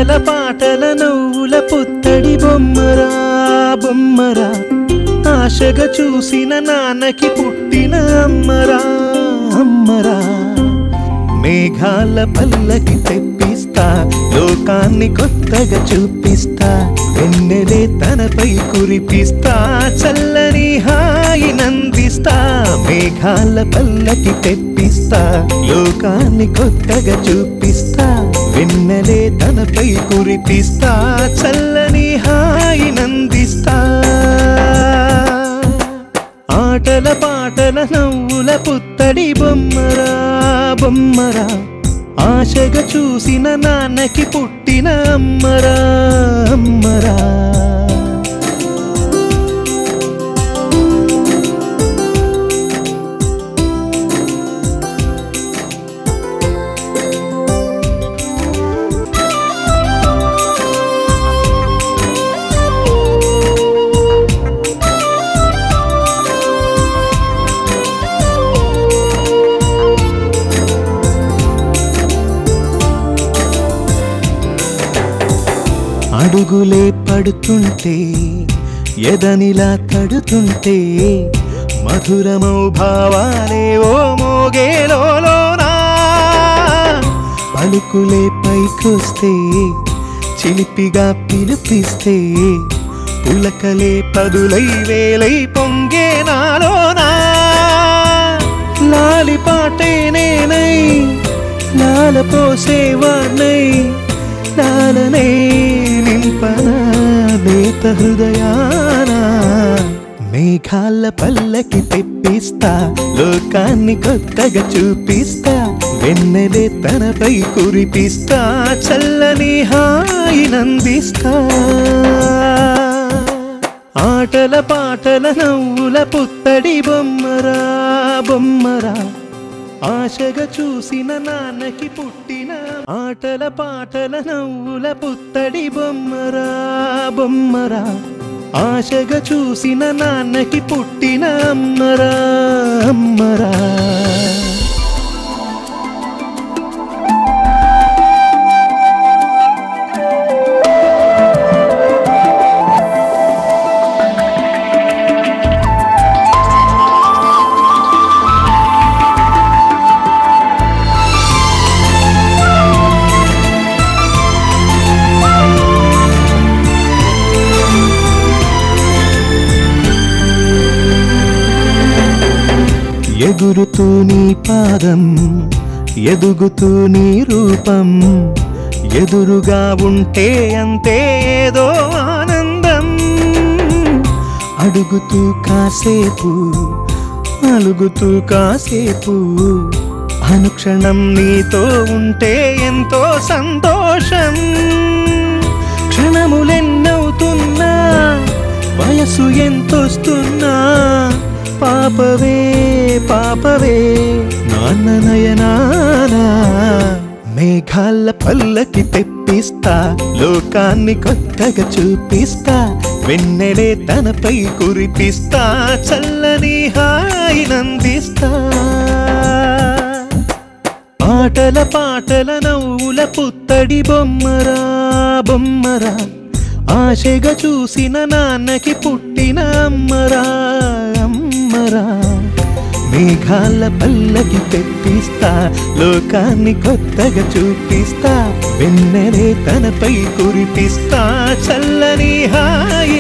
ఆటల పాటల నవ్వుల పుత్తడి బొమ్మరా బొమ్మరా ఆశగా చూసిన నాన్నకి పుట్టిన అమ్మరా అమ్మరా మేఘాల పల్లకి తెప్పిస్తా లోకాన్ని కొత్తగా చూపిస్తా వెన్నెలే తనపై కురిపిస్తా చల్లని హాయి నందిస్తా మేఘాల పల్లకి తెప్పిస్తా లోకాన్ని కొత్తగా చూపిస్తా వెన్నెలే తనపై కురిపిస్తా చల్లని హాయి నందిస్తా ఆటల పాటల నవ్వుల పుత్తడి బొమ్మరా బొమ్మరా ఆశగా చూసిన నాన్నకి పుట్టిన అమ్మరా అమ్మరా అడుగులే పడుతుంటే ఎదనిలా తడుతుంటే మధురమౌ భావాలే ఓ మోగేలోనా పలుకులే పైకొస్తే చిలిపిగా పిలిపిస్తే పులకలే పదులై వేలై పొంగే నాలోనా లాలి పాటే నేనై లాల పోసేవాణ్ణై లాలనే నింపనా నేత హృదయానా మేఘాల పల్లకి తెప్పిస్తా లోకాన్ని కొత్తగా చూపిస్తా వెన్నెలే తనపై కురిపిస్తా చల్లని హాయి నందిస్తా ఆటల పాటల నవ్వుల పుత్తడి బొమ్మరా బొమ్మరా ఆశగా చూసిన నాన్నకి పుట్టిన ఆటల పాటల నవ్వుల పుత్తడి బొమ్మరా బొమ్మరా ఆశగా చూసిన నాన్నకి పుట్టిన అమ్మరా అమ్మరా ఎగురుతూ నీ పాదం ఎదుగుతూ నీ రూపం ఎదురుగా ఉంటే అంతే ఏదో ఆనందం అడుగుతూ కాసేపు అలుగుతూ కాసేపు అనుక్షణం నీతో ఉంటే ఎంతో సంతోషం క్షణములెన్నవుతున్నా వయసు ఎంతొస్తున్నా పాపవే పాపవే నాన్న నయనానా మేఘాల పల్లకి తెప్పిస్తా లోకాన్ని కొత్తగా చూపిస్తా వెన్నెలే తనపై కురిపిస్తా చల్లని హాయి నందిస్తా ఆటల పాటల నవ్వుల పుత్తడి బొమ్మరా బొమ్మరా ఆశగా చూసిన నాన్నకి పుట్టిన అమ్మరా అమ్మరా మేఘాల పల్లకి తెప్పిస్తా లోకాన్ని కొత్తగా చూపిస్తా వెన్నెలే తనపై కురిపిస్తా చల్లని హాయి